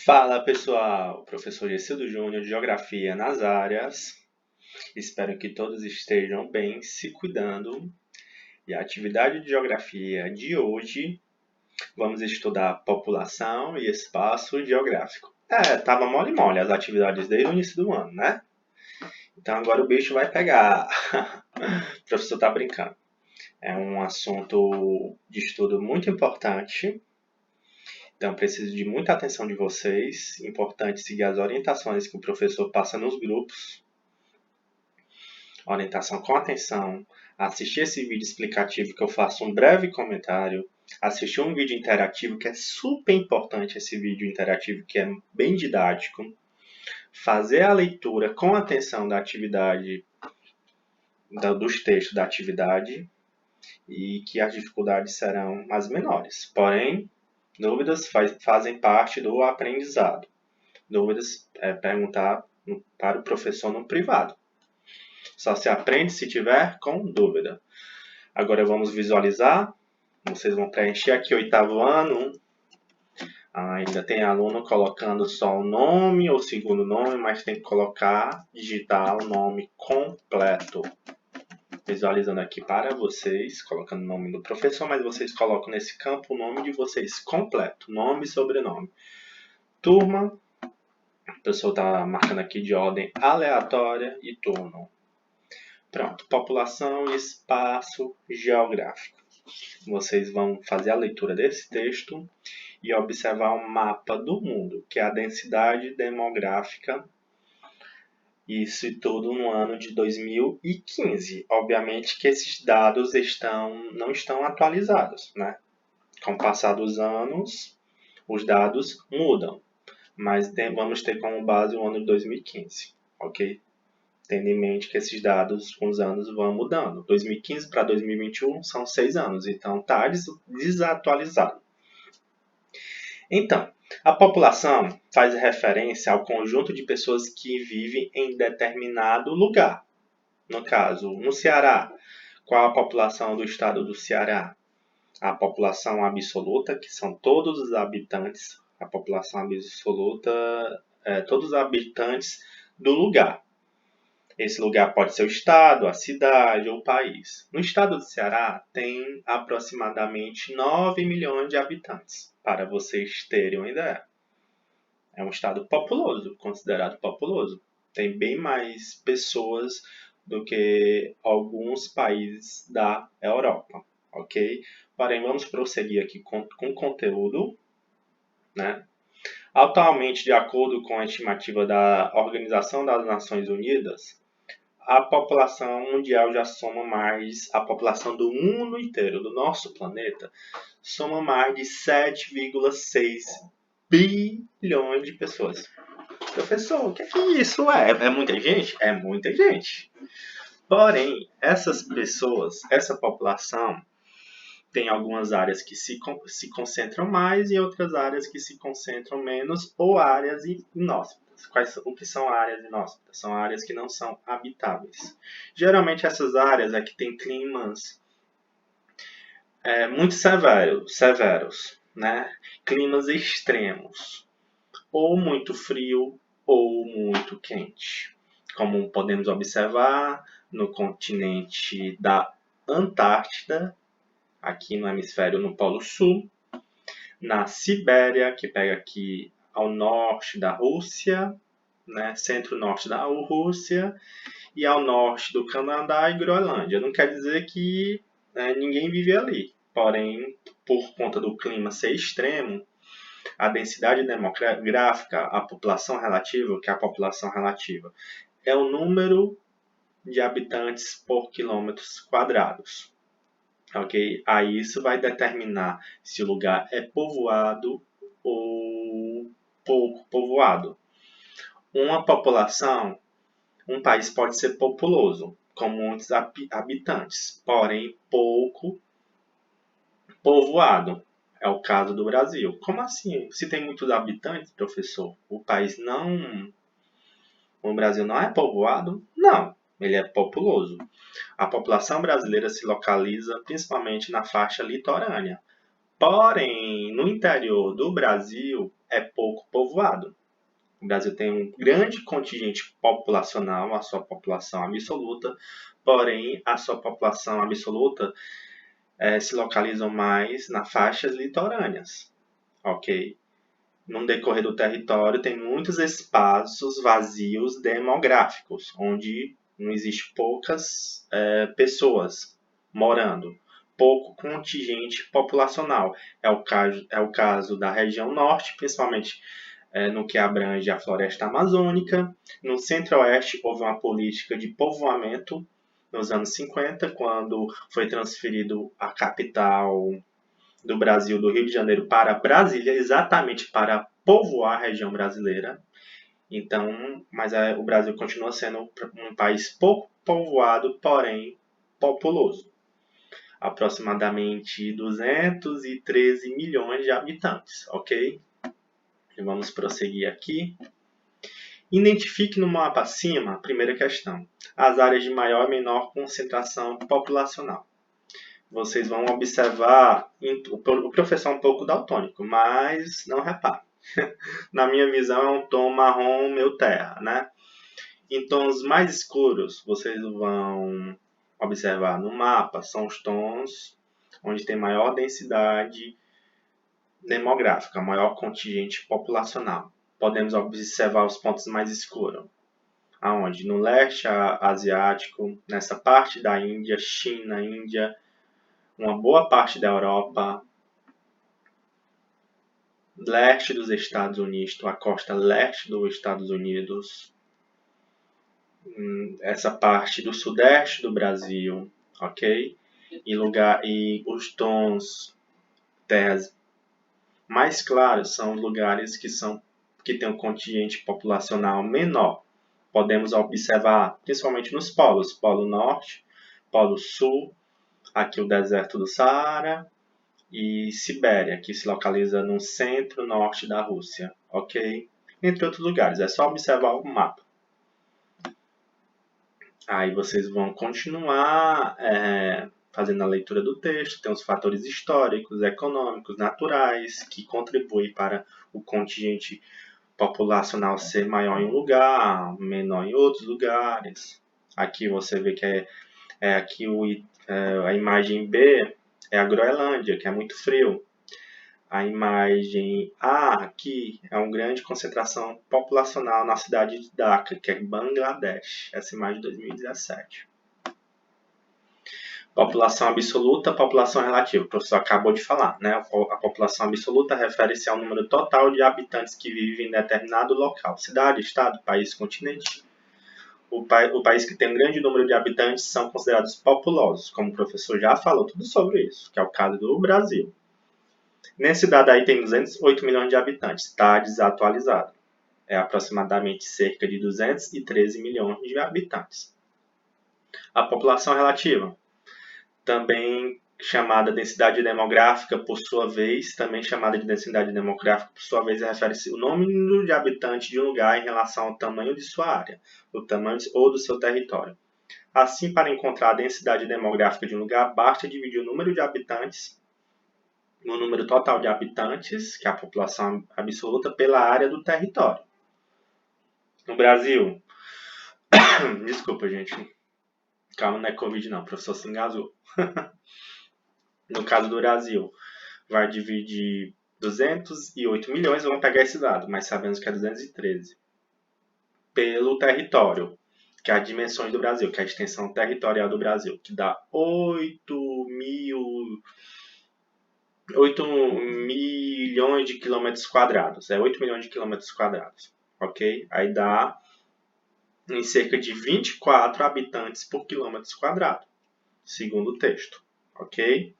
Fala pessoal, professor Gecildo Júnior de Geografia nas áreas. Espero que todos estejam bem, se cuidando. E a atividade de geografia de hoje, vamos estudar população e espaço geográfico. Tava mole mole as atividades desde o início do ano, né? Então agora o bicho vai pegar. O professor tá brincando. É um assunto de estudo muito importante. Então, preciso de muita atenção de vocês. Importante seguir as orientações que o professor passa nos grupos. Orientação com atenção. Assistir esse vídeo explicativo que eu faço um breve comentário. Assistir um vídeo interativo que é super importante, esse vídeo interativo que é bem didático. Fazer a leitura com atenção da atividade, dos textos da atividade. E que as dificuldades serão as menores. Porém, dúvidas fazem parte do aprendizado. Dúvidas é perguntar para o professor no privado. Só se aprende se tiver com dúvida. Agora vamos visualizar. Vocês vão preencher aqui o 8º ano. Ainda tem aluno colocando só o nome ou segundo nome, mas tem que digitar o nome completo. Visualizando aqui para vocês, colocando o nome do professor, mas vocês colocam nesse campo o nome de vocês completo, nome e sobrenome. Turma, o professor está marcando aqui de ordem aleatória e turno. Pronto, população e espaço geográfico. Vocês vão fazer a leitura desse texto e observar um mapa do mundo, que é a densidade demográfica. Isso tudo no ano de 2015. Obviamente que esses dados não estão atualizados, né? Com o passar dos anos, os dados mudam. Mas vamos ter como base o ano de 2015, ok? Tendo em mente que esses dados com os anos vão mudando. 2015 para 2021 são 6 anos, então está desatualizado. Então, a população faz referência ao conjunto de pessoas que vivem em determinado lugar. No caso, no Ceará, qual a população do estado do Ceará? A população absoluta, que são todos os habitantes, a população absoluta todos os habitantes do lugar. Esse lugar pode ser o estado, a cidade ou o país. No estado do Ceará tem aproximadamente 9 milhões de habitantes, para vocês terem uma ideia. É um estado populoso, considerado populoso. Tem bem mais pessoas do que alguns países da Europa, ok? Porém, vamos prosseguir aqui com o conteúdo, né? Atualmente, de acordo com a estimativa da Organização das Nações Unidas, a população mundial já soma mais, a população do mundo inteiro, do nosso planeta, soma mais de 7,6 bilhões de pessoas. Professor, o que é isso? É muita gente? É muita gente. Porém, essas pessoas, essa população, tem algumas áreas que se concentram mais e outras áreas que se concentram menos, ou áreas inóspitas. O que são áreas inóspitas? São áreas que não são habitáveis. Geralmente essas áreas é que tem climas muito severos, né? Climas extremos, ou muito frio ou muito quente. Como podemos observar no continente da Antártida, aqui no hemisfério no Polo Sul, na Sibéria, que pega aqui ao norte da Rússia, né, centro-norte da Rússia, e ao norte do Canadá e Groenlândia. Não quer dizer que ninguém vive ali, porém, por conta do clima ser extremo, a densidade demográfica, a população relativa, que é a população relativa, é o número de habitantes por quilômetros quadrados. Ok? Aí isso vai determinar se o lugar é povoado ou pouco povoado. Uma população, um país pode ser populoso, com muitos habitantes, porém pouco povoado. É o caso do Brasil. Como assim? Se tem muitos habitantes, professor, o Brasil não é povoado? Não, ele é populoso. A população brasileira se localiza principalmente na faixa litorânea, Porém, no interior do Brasil é pouco povoado. O Brasil tem um grande contingente populacional, a sua população absoluta, porém a sua população absoluta se localiza mais nas faixas litorâneas, ok? No decorrer do território tem muitos espaços vazios demográficos, onde não existe poucas pessoas morando, pouco contingente populacional. É o caso da região norte, principalmente no que abrange a floresta amazônica. No centro-oeste houve uma política de povoamento nos anos 50, quando foi transferido a capital do Brasil, do Rio de Janeiro, para Brasília, exatamente para povoar a região brasileira. Então, mas o Brasil continua sendo um país pouco povoado, porém populoso. Aproximadamente 213 milhões de habitantes, ok? E vamos prosseguir aqui. Identifique no mapa acima, primeira questão, as áreas de maior e menor concentração populacional. Vocês vão observar, o professor é um pouco daltônico, mas não repare. Na minha visão é um tom marrom meu terra, né? Em tons mais escuros, vocês vão observar no mapa, são os tons onde tem maior densidade demográfica, maior contingente populacional. Podemos observar os pontos mais escuros. Aonde? No leste asiático, nessa parte da Índia, China, Índia, uma boa parte da Europa, leste dos Estados Unidos, a costa leste dos Estados Unidos, essa parte do sudeste do Brasil, ok? E os tons terras mais claros são os lugares que têm um contingente populacional menor. Podemos observar principalmente nos polos, Polo Norte, Polo Sul, aqui o deserto do Saara, e Sibéria, que se localiza no centro-norte da Rússia, ok? Entre outros lugares, é só observar o mapa. Aí vocês vão continuar fazendo a leitura do texto, tem os fatores históricos, econômicos, naturais, que contribuem para o contingente populacional ser maior em um lugar, menor em outros lugares. Aqui você vê que aqui a imagem B é a Groenlândia, que é muito frio. A imagem A aqui é uma grande concentração populacional na cidade de Dhaka, que é Bangladesh. Essa imagem de 2017. População absoluta, população relativa. O professor acabou de falar, né? A população absoluta refere-se ao número total de habitantes que vivem em determinado local. Cidade, estado, país, continente. O país que tem um grande número de habitantes são considerados populosos, como o professor já falou tudo sobre isso, que é o caso do Brasil. Nesse dado aí tem 208 milhões de habitantes, está desatualizado. É aproximadamente cerca de 213 milhões de habitantes. A população relativa, também chamada densidade demográfica, por sua vez, também chamada de densidade demográfica, por sua vez, refere-se ao número de habitantes de um lugar em relação ao tamanho de sua área, do tamanho ou do seu território. Assim, para encontrar a densidade demográfica de um lugar, basta dividir o número de habitantes no número total de habitantes, que é a população absoluta, pela área do território. No Brasil, desculpa, gente, calma, não é Covid não, o professor se engasgou. No caso do Brasil, vai dividir 208 milhões, vamos pegar esse dado, mas sabemos que é 213, pelo território, que é as dimensões do Brasil, que é a extensão territorial do Brasil, que dá 8 milhões de quilômetros quadrados. É 8 milhões de quilômetros quadrados, ok? Aí dá em cerca de 24 habitantes por quilômetro quadrado, segundo o texto, ok?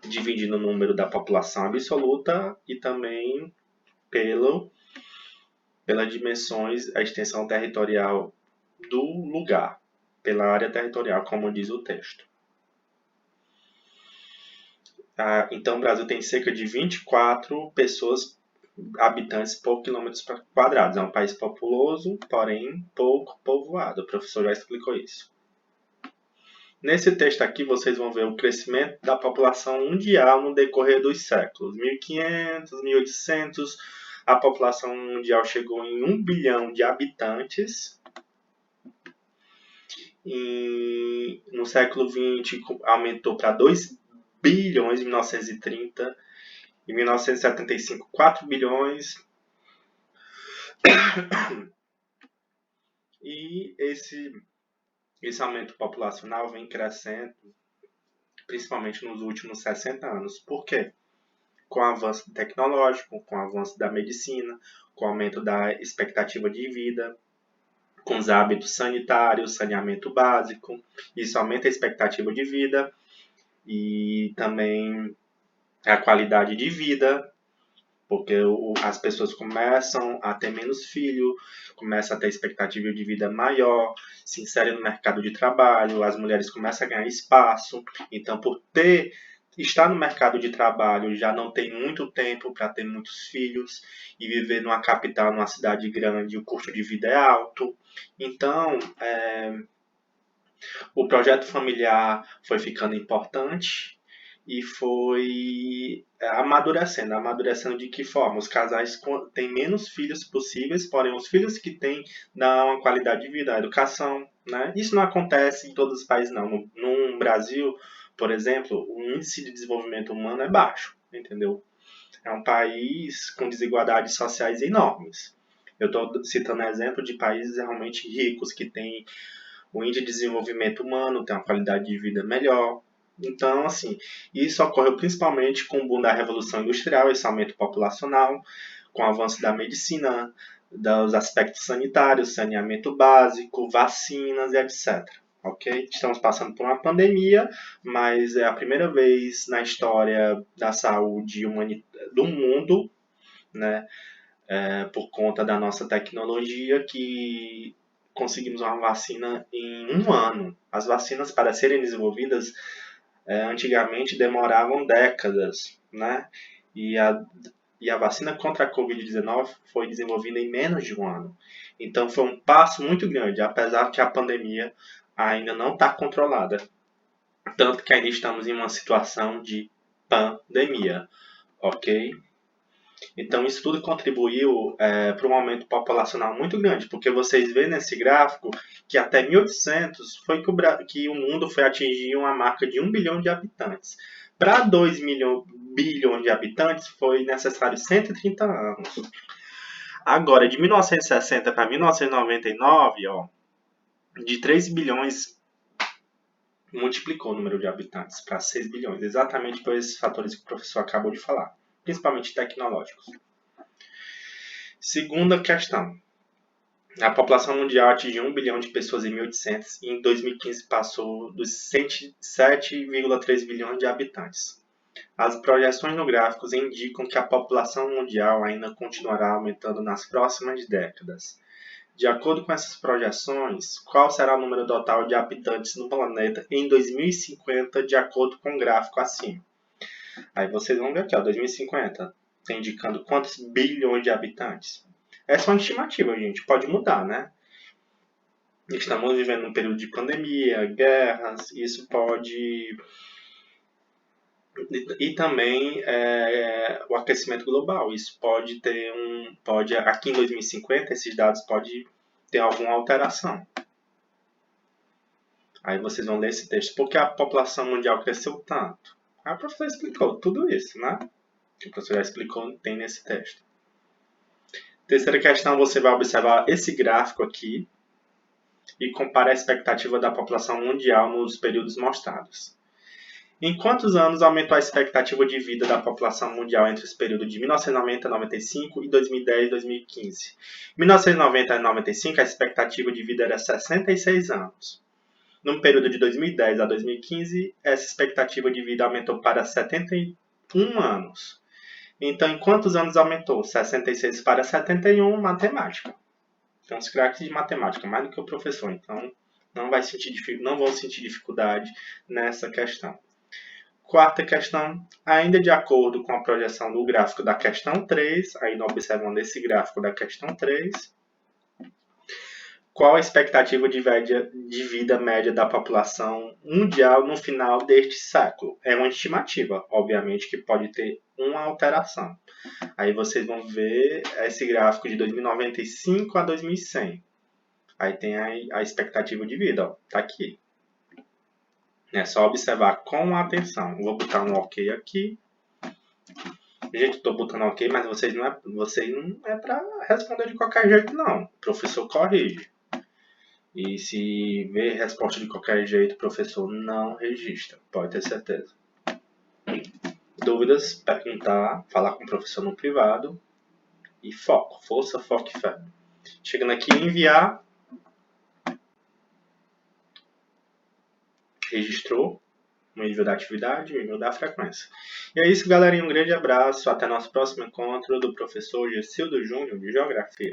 Dividindo o número da população absoluta e também pelas dimensões, a extensão territorial do lugar, pela área territorial, como diz o texto. Então, o Brasil tem cerca de 24 habitantes por quilômetros quadrados. É um país populoso, porém pouco povoado. O professor já explicou isso. Nesse texto aqui, vocês vão ver o crescimento da população mundial no decorrer dos séculos. 1500, 1800, a população mundial chegou em 1 bilhão de habitantes. No século XX, aumentou para 2 bilhões em 1930. Em 1975, 4 bilhões. E esse aumento populacional vem crescendo, principalmente nos últimos 60 anos. Por quê? Com o avanço tecnológico, com o avanço da medicina, com o aumento da expectativa de vida, com os hábitos sanitários, saneamento básico. Isso aumenta a expectativa de vida e também a qualidade de vida, porque as pessoas começam a ter menos filhos, começam a ter expectativa de vida maior, se inserem no mercado de trabalho, as mulheres começam a ganhar espaço. Então, por estar no mercado de trabalho, já não tem muito tempo para ter muitos filhos, e viver numa capital, numa cidade grande, o custo de vida é alto. Então, o projeto familiar foi ficando importante e foi amadurecendo de que forma? Os casais têm menos filhos possíveis, porém os filhos que têm dão uma qualidade de vida, a educação, né? Isso não acontece em todos os países, não. No Brasil, por exemplo, o índice de desenvolvimento humano é baixo, entendeu? É um país com desigualdades sociais enormes. Eu estou citando exemplo de países realmente ricos, que têm o índice de desenvolvimento humano, tem uma qualidade de vida melhor. Então, assim, isso ocorreu principalmente com o boom da Revolução Industrial, esse aumento populacional, com o avanço da medicina, dos aspectos sanitários, saneamento básico, vacinas e etc. Ok? Estamos passando por uma pandemia, mas é a primeira vez na história da saúde do mundo, né, por conta da nossa tecnologia, que conseguimos uma vacina em 1 ano. As vacinas, para serem desenvolvidas, antigamente demoravam décadas, né? E a vacina contra a Covid-19 foi desenvolvida em menos de 1 ano. Então foi um passo muito grande, apesar que a pandemia ainda não está controlada. Tanto que ainda estamos em uma situação de pandemia, ok? Então isso tudo contribuiu para um aumento populacional muito grande, porque vocês veem nesse gráfico que até 1800 foi que o mundo foi atingir uma marca de 1 bilhão de habitantes. Para 2 bilhões de habitantes foi necessário 130 anos. Agora, de 1960 para 1999, de 3 bilhões multiplicou o número de habitantes para 6 bilhões, exatamente por esses fatores que o professor acabou de falar, principalmente tecnológicos. Segunda questão. A população mundial atingiu 1 bilhão de pessoas em 1800 e em 2015 passou dos 7,3 bilhões de habitantes. As projeções no gráfico indicam que a população mundial ainda continuará aumentando nas próximas décadas. De acordo com essas projeções, qual será o número total de habitantes no planeta em 2050, de acordo com o gráfico acima? Aí vocês vão ver aqui, 2050, está indicando quantos bilhões de habitantes. Essa é uma estimativa, gente, pode mudar, né? Estamos vivendo um período de pandemia, guerras, isso pode... E também o aquecimento global, isso pode ter aqui em 2050, esses dados podem ter alguma alteração. Aí vocês vão ler esse texto. Por que a população mundial cresceu tanto? A professora explicou tudo isso, né? Que o professor já explicou, tem nesse texto. Terceira questão, você vai observar esse gráfico aqui e compara a expectativa da população mundial nos períodos mostrados. Em quantos anos aumentou a expectativa de vida da população mundial entre os períodos de 1990 a 95 e 2010 a 2015? Em 1990 a 95, a expectativa de vida era 66 anos. No período de 2010 a 2015, essa expectativa de vida aumentou para 71 anos. Então, em quantos anos aumentou? 66 para 71, matemática. Então, os craques de matemática, mais do que o professor. Então, não vão sentir dificuldade nessa questão. Quarta questão, ainda de acordo com a projeção do gráfico da questão 3, ainda observando esse gráfico da questão 3, Qual a expectativa de vida média da população mundial no final deste século? É uma estimativa, obviamente, que pode ter uma alteração. Aí vocês vão ver esse gráfico de 2095 a 2100. Aí tem a expectativa de vida, ó, tá aqui. É só observar com atenção. Vou botar um OK aqui. Gente, estou botando OK, mas vocês não é para responder de qualquer jeito, não. O professor corrige. E se ver resposta de qualquer jeito, o professor não registra. Pode ter certeza. Dúvidas, perguntar, falar com o professor no privado. E foco, força, foco e fé. Chegando aqui em enviar. Registrou o nível da atividade e o nível da frequência. E é isso, galerinha. Um grande abraço. Até nosso próximo encontro do professor Gessildo Júnior de Geografia.